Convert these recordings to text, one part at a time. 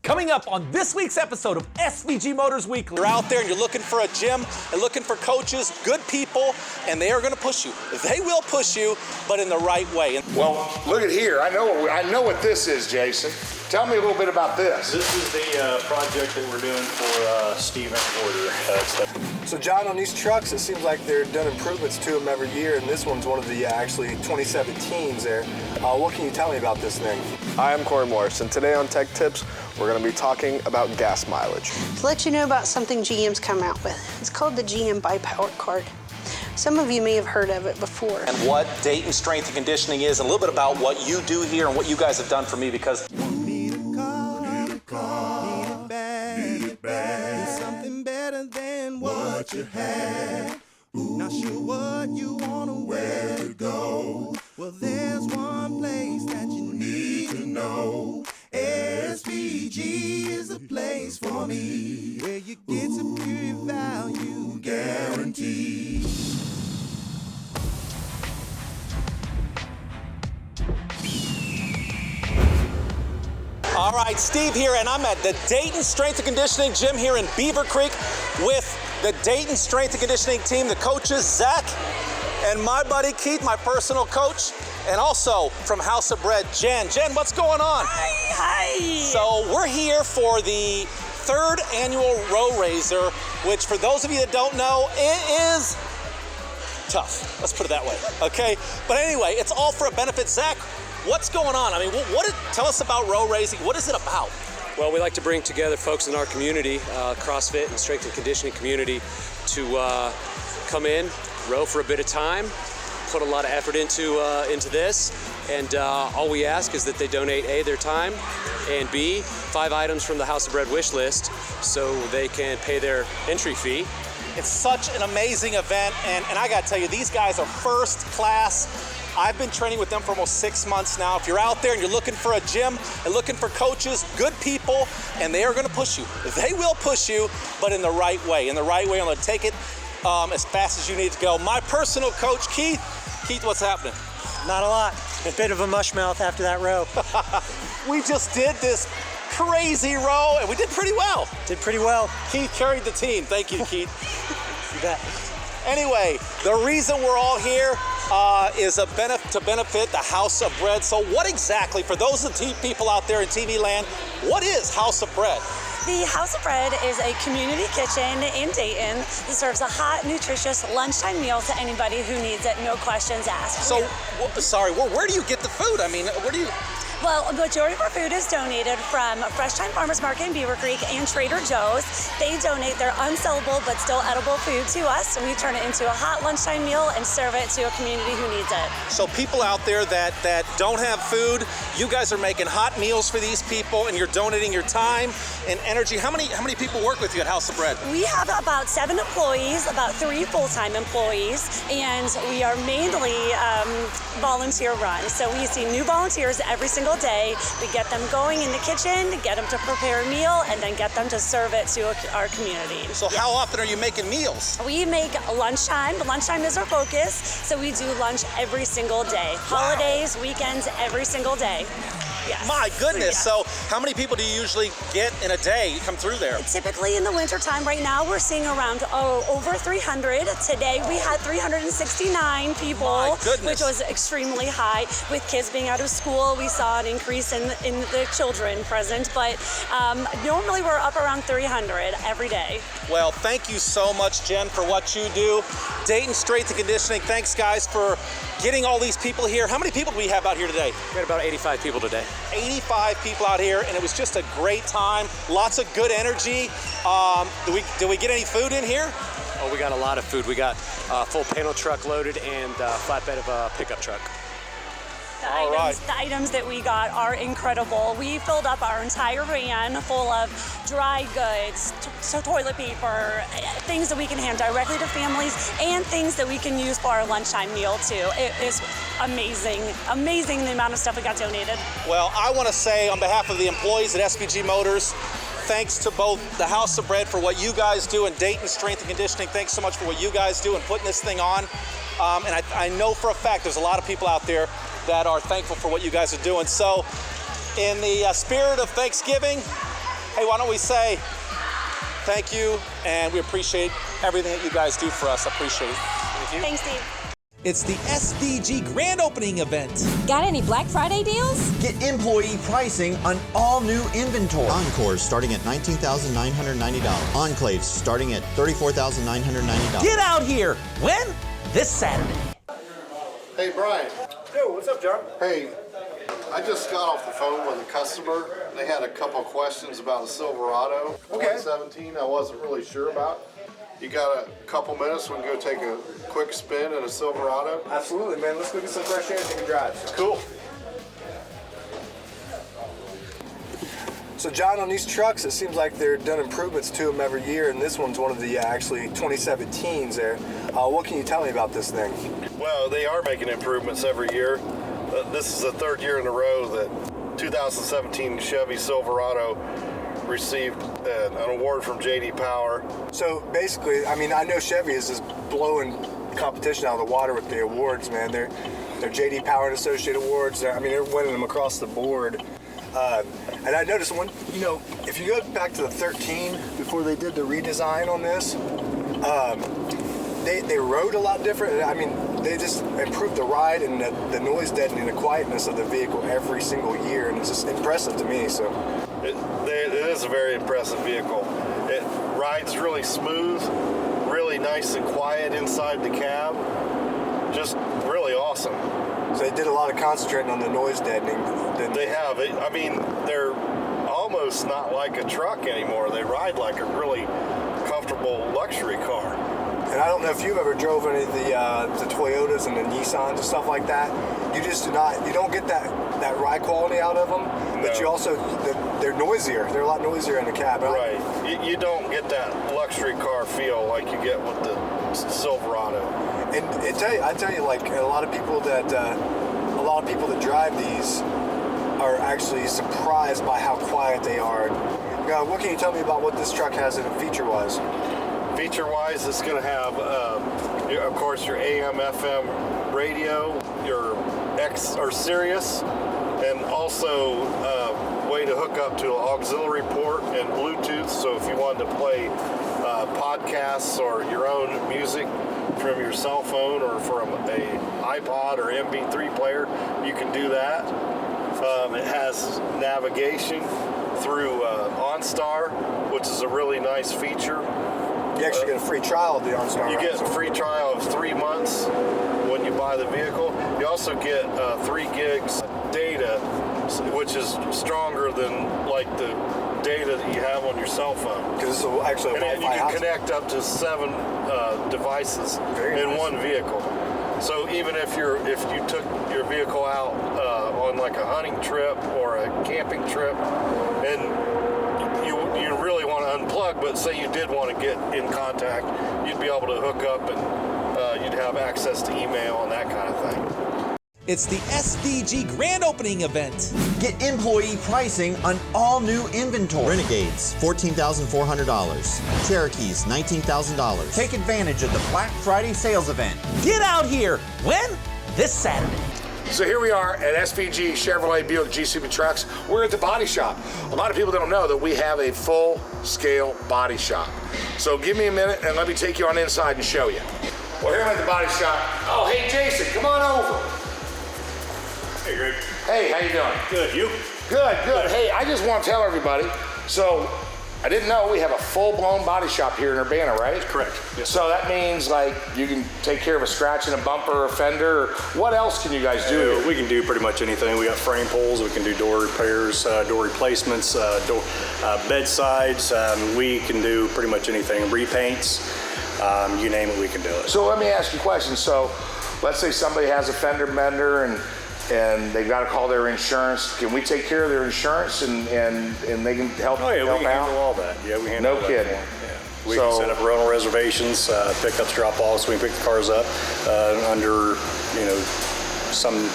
Coming up on this week's episode of SVG Motors Weekly. You're out there and you're looking for a gym and looking for coaches, good people, and they are going to push you. They will push you, but in the right way. Well, look at here. I know what this is, Jason. Tell me a little bit about this. This is the project that we're doing for Steven Porter. So John, on these trucks, it seems like they're done improvements to them every year, and this one's one of the actually 2017s there. What can you tell me about this thing? Hi, I'm Corey Morris, and today on Tech Tips, we're going to be talking about gas mileage. To let you know about something GM's come out with. It's called the GM Bi-Power Card. Some of you may have heard of it before. And what Dayton Strength and Conditioning is, and a little bit about what you do here and what you guys have done for me, because something better than what you had. Not sure what you want or where to go. Well, there's one place that you need to know. SVG is the place for me, where you get superior value guaranteed. all right, Steve here, and I'm at the Dayton Strength and Conditioning Gym here in Beaver Creek with the Dayton Strength and Conditioning team, the coaches, Zach, and my buddy Keith, my personal coach, and also from House of Bread, Jen. Jen, what's going on? Hi. So we're here for the third annual Row Raiser, which for those of you that don't know, it is tough. Let's put it that way, okay? But anyway, it's all for a benefit. Zach, what's going on? I mean, tell us about row raising. What is it about? Well, we like to bring together folks in our community, CrossFit and strength and conditioning community, to come in, row for a bit of time, put a lot of effort into this, and all we ask is that they donate A, their time, and B, 5 items from the House of Bread wish list so they can pay their entry fee. It's such an amazing event, and I gotta tell you, these guys are first class. I've been training with them for almost 6 months now. If you're out there and you're looking for a gym and looking for coaches, good people, and they are gonna push you. They will push you, but in the right way. In the right way, I'm gonna take it as fast as you need to go. My personal coach, Keith. Keith, what's happening? Not a lot. A bit of a mush mouth after that row. We just did this crazy row, and we did pretty well. Did pretty well. Keith carried the team. Thank you, Keith. You bet. Anyway, the reason we're all here is to benefit the House of Bread. So what exactly, for those of the people out there in TV land, what is House of Bread? The House of Bread is a community kitchen in Dayton that serves a hot, nutritious lunchtime meal to anybody who needs it, no questions asked. So, where do you get the food? I mean, where do you... Well, the majority of our food is donated from Fresh Time Farmers Market in Beaver Creek and Trader Joe's. They donate their unsellable but still edible food to us, and we turn it into a hot lunchtime meal and serve it to a community who needs it. So people out there that don't have food, you guys are making hot meals for these people, and you're donating your time and energy. How many people work with you at House of Bread? We have about 7 employees, about 3 full-time employees, and we are mainly volunteer run. So we see new volunteers every single day. We get them going in the kitchen, get them to prepare a meal, and then get them to serve it to our community. So how often are you making meals? We make lunchtime. Lunchtime is our focus, so we do lunch every single day. Wow. Holidays, weekends, every single day. Yes. My goodness. So, So how many people do you usually get in a day come through there? Typically in the winter time right now, we're seeing around over 300. Today we had 369 people, My goodness. which was extremely high. With kids being out of school, we saw an increase in the children present, but normally we're up around 300 every day. Well, thank you so much, Jen, for what you do. Dayton Strength and Conditioning, thanks guys for getting all these people here. How many people do we have out here today? We had about 85 people today. 85 people out here, and it was just a great time. Lots of good energy. Do we get any food in here? Oh, we got a lot of food. We got a full panel truck loaded and a flatbed of a pickup truck. The items that we got are incredible. We filled up our entire van full of dry goods, toilet paper, things that we can hand directly to families, and things that we can use for our lunchtime meal too. It is amazing the amount of stuff we got donated. Well, I want to say on behalf of the employees at SVG Motors, thanks to both the House of Bread for what you guys do and Dayton Strength and Conditioning. Thanks so much for what you guys do and putting this thing on. And I know for a fact there's a lot of people out there that are thankful for what you guys are doing. So in the spirit of Thanksgiving, Hey, why don't we say thank you, and we appreciate everything that you guys do for us. I appreciate it. Thank you. Thanks, Steve. It's the SVG Grand Opening event. Got any Black Friday deals? Get employee pricing on all new inventory. Encores starting at $19,990. Enclaves starting at $34,990. Get out here. When? This Saturday. Hey, Brian. Yo, what's up, John? Hey, I just got off the phone with a customer. They had a couple of questions about a Silverado 2017 I wasn't really sure about. You got a couple minutes? We can go take a quick spin in a Silverado? Absolutely, man. Let's go get some fresh air and take a drive. Cool. So, John, on these trucks, it seems like they're done improvements to them every year, and this one's one of the actually 2017s there. What can you tell me about this thing? Well, they are making improvements every year. This is the third year in a row that 2017 Chevy Silverado received an award from J.D. Power. So basically, I mean, I know Chevy is just blowing competition out of the water with the awards, man. They're J.D. Power and Associate Awards. They're winning them across the board. And I noticed if you go back to the 13 before they did the redesign on this, they rode a lot different. I mean, they just improved the ride and the noise deadening, the quietness of the vehicle every single year, and it's just impressive to me. So. It is a very impressive vehicle. It rides really smooth, really nice and quiet inside the cab. Just really awesome. So they did a lot of concentrating on the noise deadening. They have. They're almost not like a truck anymore. They ride like a really comfortable luxury car. And I don't know if you've ever drove any of the Toyotas and the Nissans and stuff like that. You just you don't get that ride quality out of them, but you also, they're noisier. They're a lot noisier in the cab. Right. You don't get that luxury car feel like you get with the Silverado. And I tell you, like a lot of people that drive these are actually surprised by how quiet they are. What can you tell me about what this truck has in it feature-wise? Feature-wise, it's going to have, of course, your AM, FM radio, your X or Sirius, and also way to hook up to an auxiliary port and Bluetooth. So if you wanted to play podcasts or your own music from your cell phone or from a iPod or MP3 player, you can do that. It has navigation through OnStar, which is a really nice feature. You actually get a free trial of the OnStar. You get a free trial of 3 months when you buy the vehicle. You also get 3 gigs data, which is stronger than like the data that you have on your cell phone. Because this is actually a and you can connect up to 7 devices in one vehicle. So even if you took your vehicle out on like a hunting trip or a camping trip, and you really want to unplug, but say you did want to get in contact, you'd be able to hook up and you'd have access to email and that kind of thing. It's the SVG Grand Opening event. Get employee pricing on all new inventory. Renegades, $14,400. Cherokees, $19,000. Take advantage of the Black Friday sales event. Get out here. When? This Saturday. So here we are at SVG Chevrolet Buick GCB Trucks. We're at the body shop. A lot of people don't know that we have a full-scale body shop. So give me a minute and let me take you on inside and show you. Well, here I'm at the body shop. Oh, hey, Jason, come on over. Hey, Greg. Hey, how you doing? Good. You? Good, good. Hey, I just want to tell everybody, so I didn't know we have a full-blown body shop here in Urbana, right? Correct. Yes. So that means like you can take care of a scratch in a bumper or fender. What else can you guys do? We can do pretty much anything. We got frame pulls. We can do door repairs, door replacements, bedsides. We can do pretty much anything. Repaints. You name it, we can do it. So let me ask you a question. So let's say somebody has a fender bender and they've got to call their insurance. Can we take care of their insurance and they can help Oh, yeah, help we can out? handle all that. Yeah, we handle all No that. kidding. Yeah. We can set up rental reservations, pickups, drop-offs. We can pick the cars up under, some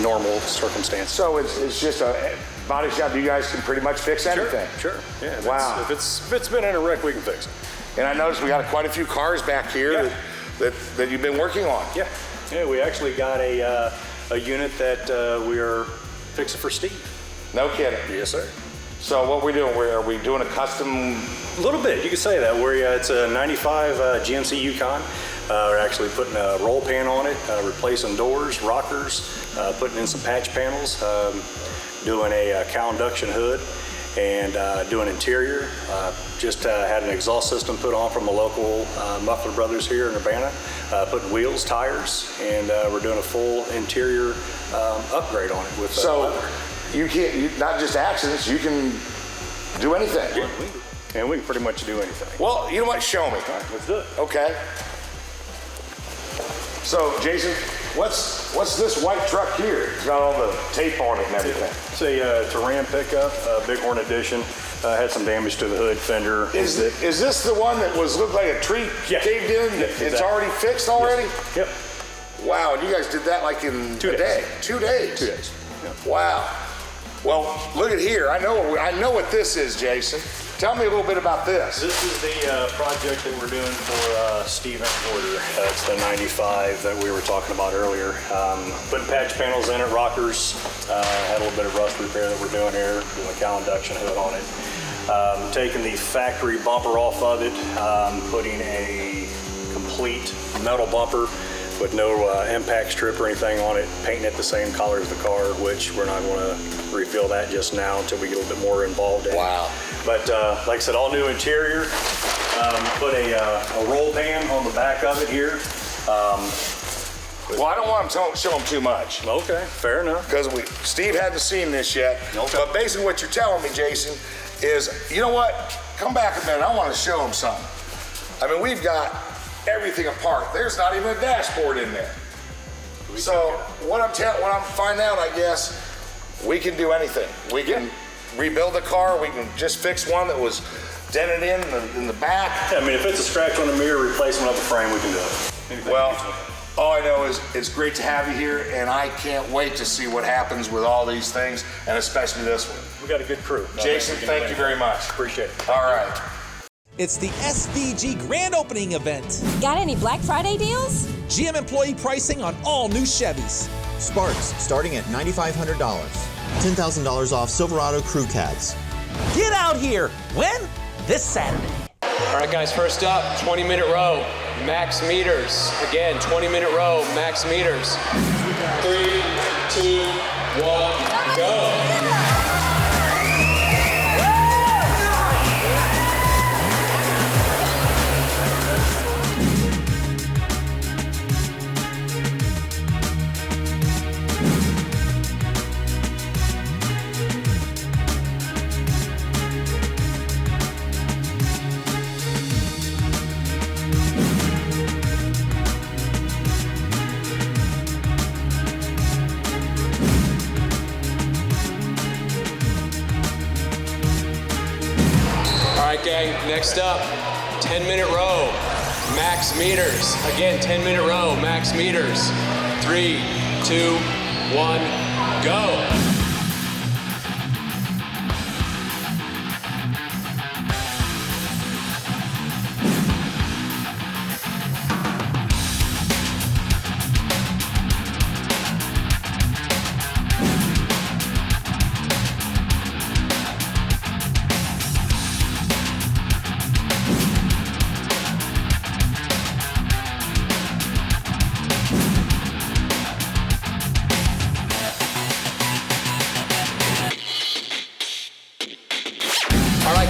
normal circumstances. So it's just a body shop. You guys can pretty much fix anything. Sure. Yeah. Wow. If it's been in a wreck, we can fix it. And I noticed we got quite a few cars back here that you've been working on. Yeah. Yeah. We actually got a unit that we are fixing for Steve. No kidding. Yes, sir. So what we doing? Are we doing a custom? A little bit, you could say that. It's a 95 GMC Yukon. We're actually putting a roll pan on it, replacing doors, rockers, putting in some patch panels, doing a cowl induction hood, and doing interior. Just had an exhaust system put on from a local Muffler Brothers here in Urbana, putting wheels, tires, and we're doing a full interior upgrade on it with leather. You can't, not just accidents, you can do anything. Yeah, we can pretty much do anything. Well, you know what? Show me. All right, let's do it. Okay. So, Jason, what's this white truck here? It's got all the tape on it and everything. It's a Terran pickup, Bighorn edition. Had some damage to the hood, fender. Is this the one that looked like a tree caved in? Yeah, It's exactly. already fixed already? Yes. Yep. Wow, and you guys did that like in 2 a days. day? 2 days? 2 days. Yep. Wow. Well, look at here. I know what this is, Jason. Tell me a little bit about this. This is the project that we're doing for Steve Porter. It's the 95 that we were talking about earlier. Putting patch panels in it, rockers. Had a little bit of rust repair that we're doing here, doing a cowl induction hood on it. Taking the factory bumper off of it, putting a complete metal bumper with no impact strip or anything on it, painting it the same color as the car, which we're not going to refill that just now until we get a little bit more involved in it. Wow. But like I said, all new interior. Put a roll pan on the back of it here. Well, I don't want to show them too much. Okay, fair enough. Because Steve hadn't seen this yet. Okay. But basically what you're telling me, Jason, is, you know what? Come back a minute. I want to show them something. I mean, we've got everything apart. There's not even a dashboard in there. So what I'm finding out, I guess, we can do anything. We can rebuild the car. We can just fix one that was dented in the back. Yeah, I mean, if it's a scratch on the mirror, replacement of the frame, we can do it. Anything. Well, all I know is it's great to have you here, and I can't wait to see what happens with all these things, and especially this one. We got a good crew. Jason, thank you very much. Appreciate it. All right. It's the SVG grand opening event. Got any Black Friday deals? GM employee pricing on all new Chevys. Sparks starting at $9,500. $10,000 off Silverado crew cabs. Get out here. When? This Saturday. All right, guys, first up, 20-minute row, max meters. Again, 20-minute row, max meters. 3, 2, 1, go. Gang, next up, 10-minute row, max meters. Again, 10-minute row, max meters. 3, 2, 1, go.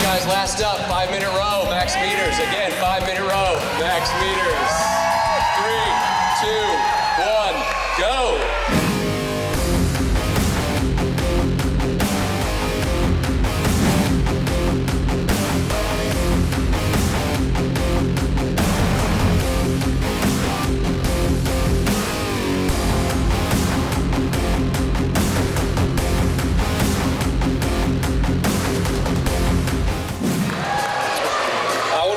Guys, last up, 5-minute row, max meters. Again, 5-minute row, max meters. 3, 2, 1, go.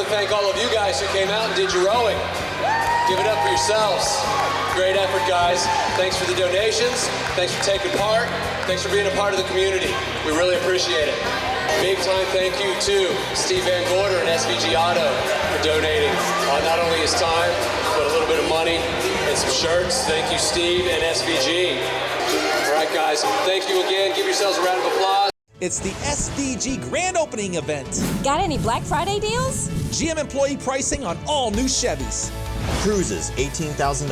Thank all of you guys who came out and did your rowing. Give it up for yourselves. Great effort, guys. Thanks for the donations. Thanks for taking part. Thanks for being a part of the community. We really appreciate it. Big time thank you to Steve Van Gorder and SVG Auto for donating not only his time, but a little bit of money and some shirts. Thank you, Steve and SVG. All right, guys. Thank you again. Give yourselves a round of applause. It's the SVG Grand Opening Event. Got any Black Friday deals? GM employee pricing on all new Chevys. Cruises, $18,000.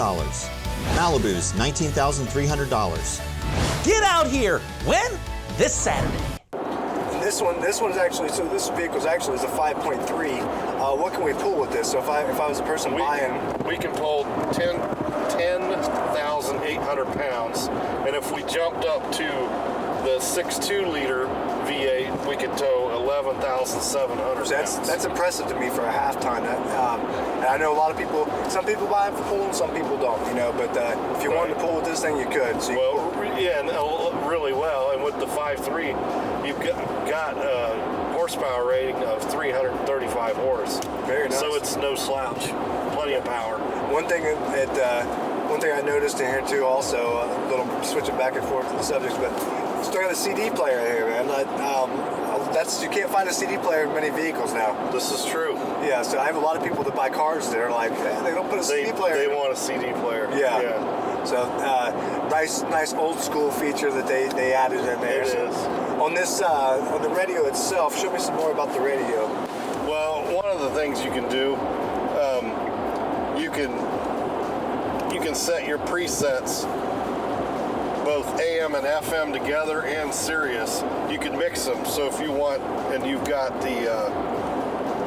Malibus, $19,300. Get out here. When? This Saturday. This one's actually, so this vehicle is a 5.3. What can we pull with this? So if I was a person buying, we can pull 10,800 pounds, and if we jumped up to the 6.2 liter V8, we could tow 11,700 pounds. That's impressive to me for a half ton. And I know a lot of people, some people buy them for pulling, some people don't, you know, but if you wanted to pull with this thing, you could. So and really well, and with the 5.3, you've got a horsepower rating of 335 horse. Very nice. So it's no slouch, plenty of power. One thing I noticed in here too, also, a little switching back and forth to the subjects, but still got a CD player here, man. You can't find a CD player in many vehicles now. This is true. Yeah, so I have a lot of people that buy cars that are like, they don't put a CD player. They want a CD player. Yeah. So nice old school feature that they added in there. It is. On this, on the radio itself, show me some more about the radio. Well, one of the things you can do, you can set your presets, both AM and FM together and Sirius. You can mix them. So if you want, and you've got the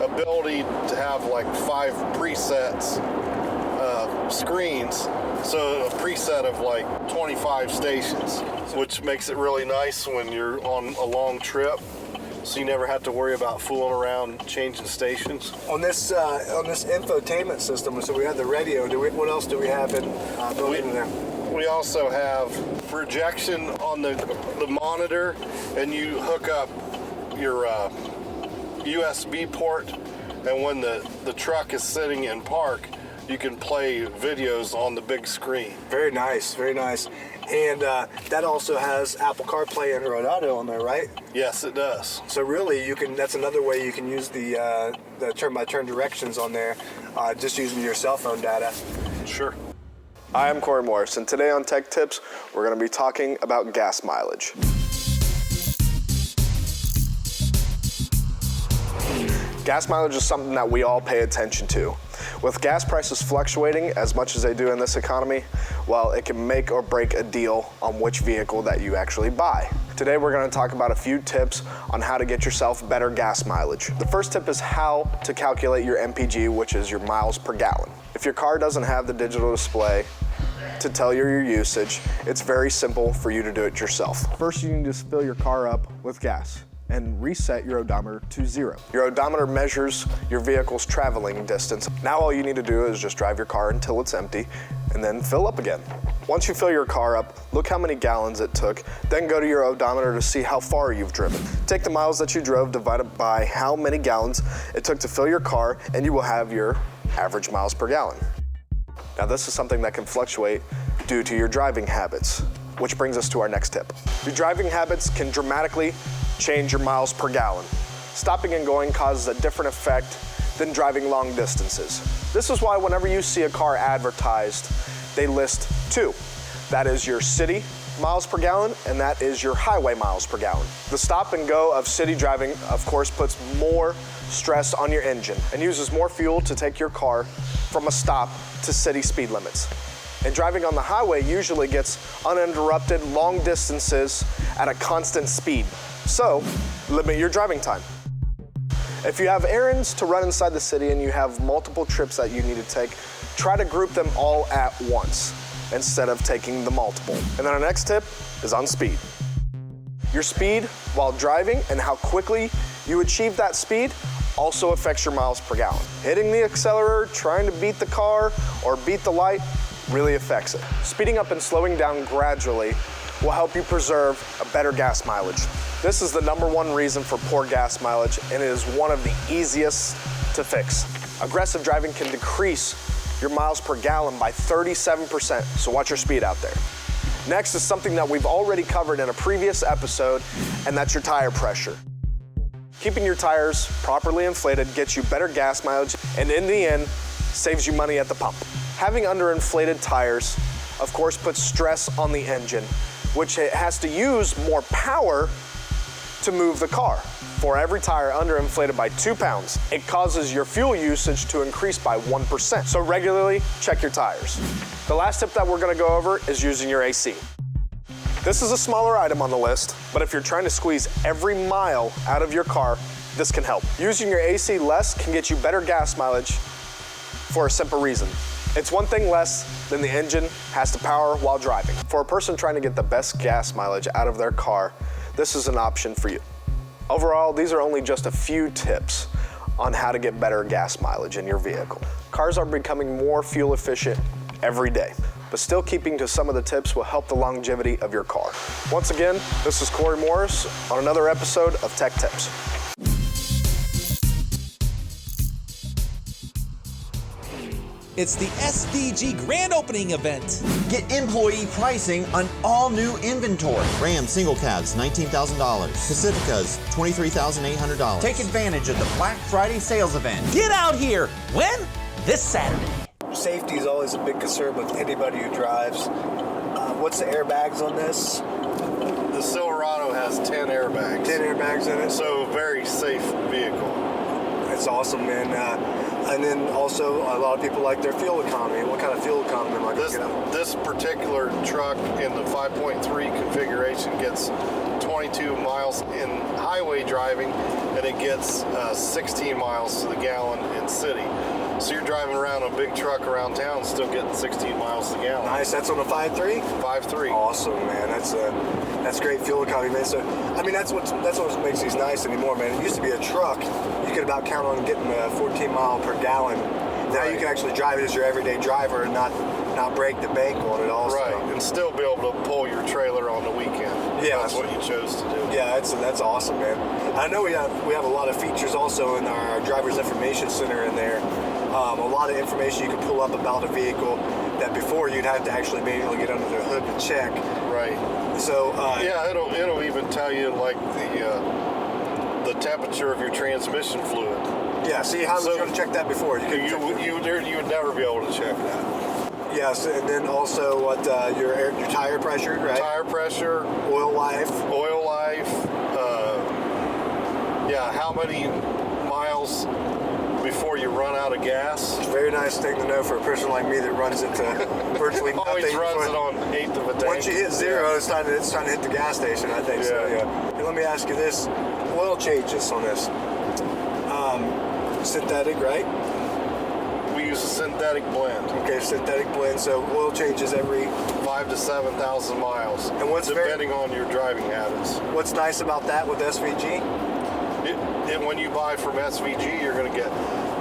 ability to have like 5 presets screens, so a preset of like 25 stations, which makes it really nice when you're on a long trip. So you never have to worry about fooling around changing stations. On this infotainment system, so we have the radio. What else do we have in there? We also have projection on the monitor, and you hook up your USB port, and when the truck is sitting in park, you can play videos on the big screen. Very nice, very nice. And that also has Apple CarPlay and Silverado Auto on there, right? Yes, it does. So really, that's another way you can use the turn-by-turn directions on there, just using your cell phone data. Sure. Hi, I'm Corey Morris, and today on Tech Tips, we're going to be talking about gas mileage. Gas mileage is something that we all pay attention to. With gas prices fluctuating as much as they do in this economy, well, it can make or break a deal on which vehicle that you actually buy. Today we're going to talk about a few tips on how to get yourself better gas mileage. The first tip is how to calculate your MPG, which is your miles per gallon. If your car doesn't have the digital display to tell you your usage, it's very simple for you to do it yourself. First, you need to fill your car up with gas and reset your odometer to 0. Your odometer measures your vehicle's traveling distance. Now all you need to do is just drive your car until it's empty and then fill up again. Once you fill your car up, look how many gallons it took, then go to your odometer to see how far you've driven. Take the miles that you drove divided by how many gallons it took to fill your car, and you will have your average miles per gallon. Now this is something that can fluctuate due to your driving habits, which brings us to our next tip. Your driving habits can dramatically change your miles per gallon. Stopping and going causes a different effect than driving long distances. This is why whenever you see a car advertised, they list 2. That is your city miles per gallon, and that is your highway miles per gallon. The stop and go of city driving, of course, puts more stress on your engine and uses more fuel to take your car from a stop to city speed limits. And driving on the highway usually gets uninterrupted long distances at a constant speed. So, limit your driving time. If you have errands to run inside the city and you have multiple trips that you need to take, try to group them all at once instead of taking the multiple. And then our next tip is on speed. Your speed while driving and how quickly you achieve that speed also affects your miles per gallon. Hitting the accelerator, trying to beat the car or beat the light really affects it. Speeding up and slowing down gradually will help you preserve a better gas mileage. This is the #1 reason for poor gas mileage, and it is one of the easiest to fix. Aggressive driving can decrease your miles per gallon by 37%, so watch your speed out there. Next is something that we've already covered in a previous episode, and that's your tire pressure. Keeping your tires properly inflated gets you better gas mileage, and in the end, saves you money at the pump. Having underinflated tires, of course, puts stress on the engine, which it has to use more power to move the car. For every tire underinflated by 2 pounds, it causes your fuel usage to increase by 1%. So regularly check your tires. The last tip that we're gonna go over is using your AC. This is a smaller item on the list, but if you're trying to squeeze every mile out of your car, this can help. Using your AC less can get you better gas mileage for a simple reason. It's one thing less than the engine has to power while driving. For a person trying to get the best gas mileage out of their car, this is an option for you. Overall, these are only just a few tips on how to get better gas mileage in your vehicle. Cars are becoming more fuel efficient every day, but still keeping to some of the tips will help the longevity of your car. Once again, this is Corey Morris on another episode of Tech Tips. It's the SVG grand opening event. Get employee pricing on all new inventory. Ram single cabs, $19,000. Pacificas, $23,800. Take advantage of the Black Friday sales event. Get out here. When? This Saturday. Safety is always a big concern with anybody who drives. What's the airbags on this? The Silverado has 10 airbags. 10 airbags in it? So very safe vehicle. That's awesome, man. And then also, a lot of people like their fuel economy. What kind of fuel economy am I going to get out? This particular truck in the 5.3 configuration gets 22 miles in highway driving, and it gets 16 miles to the gallon in city. So you're driving around a big truck around town, still getting 16 miles to the gallon. Nice. That's on the 5.3? 5.3. Awesome, man. That's great fuel economy, man. So, I mean, that's what makes these nice anymore, man. It used to be a truck. You could about count on getting 14 mile per gallon. Now you can actually drive it as your everyday driver and not break the bank on it also. Right, and still be able to pull your trailer on the weekend. Yeah, that's what you chose to do. Yeah, that's awesome, man. I know we have a lot of features also in our driver's information center in there. A lot of information you can pull up about a vehicle that before you'd have to actually be able to get under the hood and check. Right. So yeah, it'll even tell you like the temperature of your transmission fluid. Yeah. See, how was you going to check that before? You would never be able to check that. Yes, and then also what your tire pressure, right? Tire pressure, oil life. Yeah, how many miles before you run out of gas? It's a very nice thing to know for a person like me that runs into virtually nothing. Always runs it on 1/8 of a tank. Once you hit zero, it's time to hit the gas station, I think. So, yeah. And let me ask you this: oil changes on this. Synthetic, right? We use a synthetic blend. Okay, synthetic blend. So oil changes every 5,000 to 7,000 miles, and depending on your driving habits. What's nice about that with SVG? When you buy from SVG, you're going to get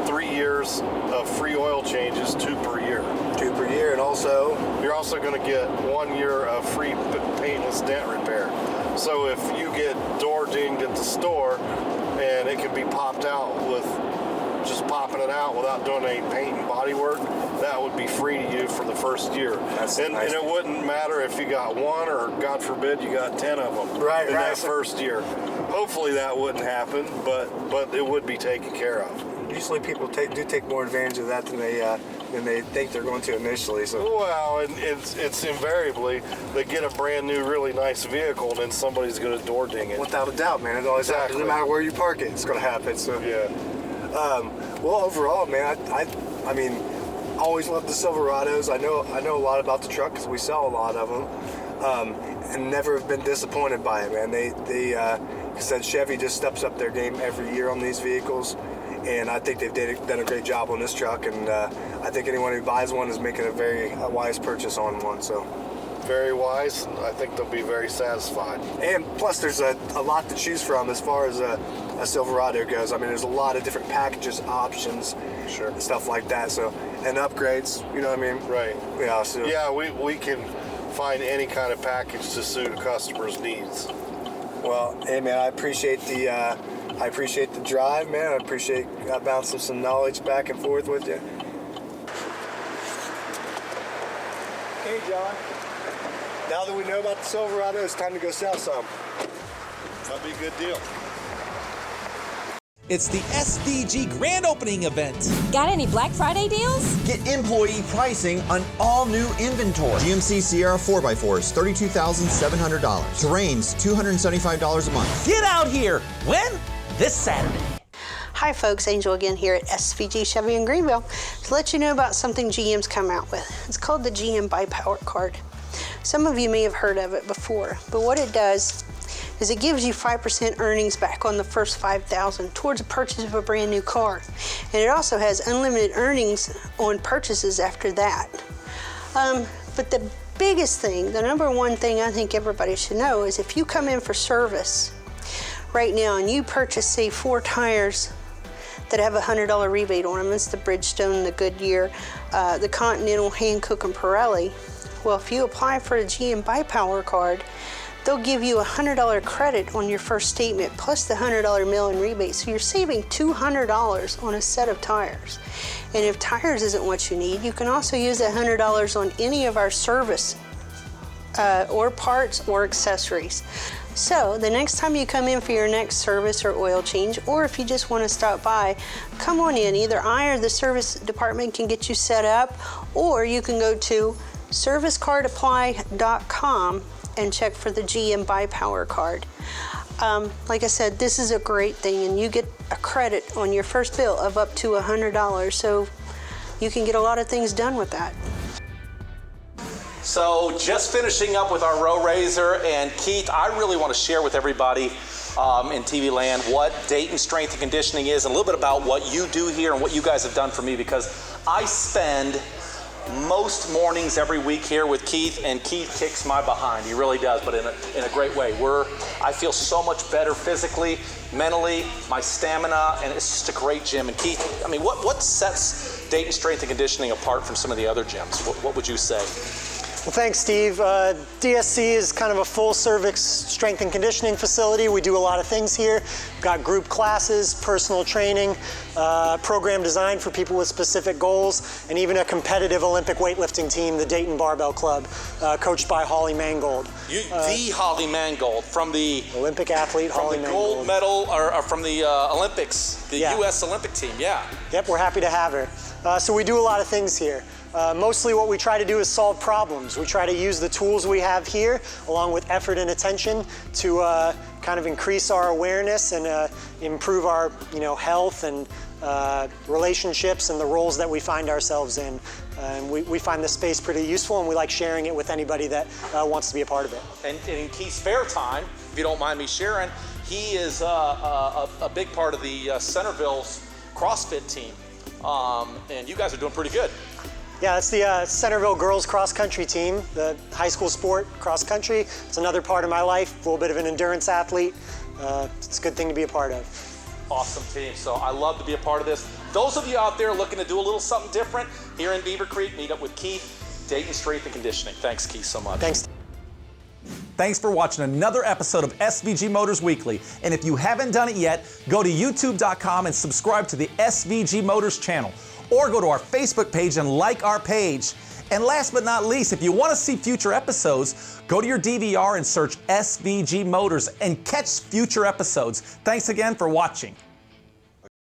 3 years of free oil changes, 2 per year. 2 per year, and also you're also going to get 1 year of free paintless dent repair. So if you get door dinged at the store, and it can be popped out with just popping it out without doing any paint and body work, that would be free to you for the first year. And it wouldn't matter if you got 1 or, God forbid, you got 10 of them in that first year. Hopefully that wouldn't happen, but it would be taken care of. Usually people do take more advantage of that than they think they're going to initially. So. Well, and it's invariably they get a brand new, really nice vehicle, and then somebody's going to door ding it. Without a doubt, man. It always happens. No matter where you park it, it's going to happen. So yeah. Well, overall, man, I mean, I always loved the Silverados. I know a lot about the truck because we sell a lot of them, and never have been disappointed by it, man. They said Chevy just steps up their game every year on these vehicles, and I think they've done a great job on this truck. And I think anyone who buys one is making a very wise purchase on one. So. Very wise. I think they'll be very satisfied. And plus, there's a lot to choose from as far as a Silverado goes. I mean, there's a lot of different packages, options, and stuff like that. So, and upgrades. You know what I mean? Right. Yeah. So. Yeah, we can find any kind of package to suit a customer's needs. Well, hey man, I appreciate the drive, man. I appreciate bouncing some knowledge back and forth with you. Hey, John. Now that we know about the Silverado, it's time to go sell some. That'd be a good deal. It's the SVG Grand Opening event. Got any Black Friday deals? Get employee pricing on all new inventory. GMC Sierra 4x4s, $32,700. Terrains, $275 a month. Get out here. When? This Saturday. Hi folks, Angel again here at SVG Chevy in Greenville to let you know about something GM's come out with. It's called the GM Buy-Power Card. Some of you may have heard of it before, but what it does is it gives you 5% earnings back on the first $5,000 towards the purchase of a brand new car. And it also has unlimited earnings on purchases after that. But the biggest thing, the number one thing I think everybody should know is if you come in for service right now and you purchase, say, 4 tires that have a $100 rebate on them. It's the Bridgestone, the Goodyear, the Continental, Hankook, and Pirelli. Well, if you apply for a GM Buy-Power Card, they'll give you a $100 credit on your first statement plus the $100 mail-in rebate. So you're saving $200 on a set of tires. And if tires isn't what you need, you can also use that $100 on any of our service or parts or accessories. So the next time you come in for your next service or oil change, or if you just want to stop by, come on in. Either I or the service department can get you set up, or you can go to servicecardapply.com and check for the GM Buy-Power Card. Like I said, this is a great thing, and you get a credit on your first bill of up to $100, so you can get a lot of things done with that. So just finishing up with our row raiser, and Keith, I really want to share with everybody in TV land what Dayton Strength and Conditioning is, and a little bit about what you do here and what you guys have done for me, because I spend most mornings every week here with Keith, and Keith kicks my behind. He really does, but in a great way. I feel so much better physically, mentally, my stamina, and it's just a great gym. And Keith, I mean, what sets Dayton Strength and Conditioning apart from some of the other gyms? What would you say? Well, thanks, Steve. DSC is kind of a full-service strength and conditioning facility. We do a lot of things here. We've got group classes, personal training, program designed for people with specific goals, and even a competitive Olympic weightlifting team, the Dayton Barbell Club, coached by Holly Mangold. The Holly Mangold from the Olympic athlete, Holly Mangold. Gold medal, or from the Olympics, the U.S. Olympic team, yeah. Yep, we're happy to have her. So we do a lot of things here. Mostly what we try to do is solve problems. We try to use the tools we have here, along with effort and attention, to kind of increase our awareness and improve our health and relationships and the roles that we find ourselves in. And we find this space pretty useful, and we like sharing it with anybody that wants to be a part of it. And in Keith's spare time, if you don't mind me sharing, he is a big part of the Centerville's CrossFit team. And you guys are doing pretty good. Yeah, that's the Centerville girls cross country team, the high school sport cross country. It's another part of my life, a little bit of an endurance athlete. It's a good thing to be a part of. Awesome team, so I love to be a part of this. Those of you out there looking to do a little something different here in Beaver Creek, meet up with Keith, Dayton Strength and Conditioning. Thanks, Keith, so much. Thanks. Thanks for watching another episode of SVG Motors Weekly. And if you haven't done it yet, go to youtube.com and subscribe to the SVG Motors channel. Or go to our Facebook page and like our page. And last but not least, if you want to see future episodes, go to your DVR and search SVG Motors and catch future episodes. Thanks again for watching.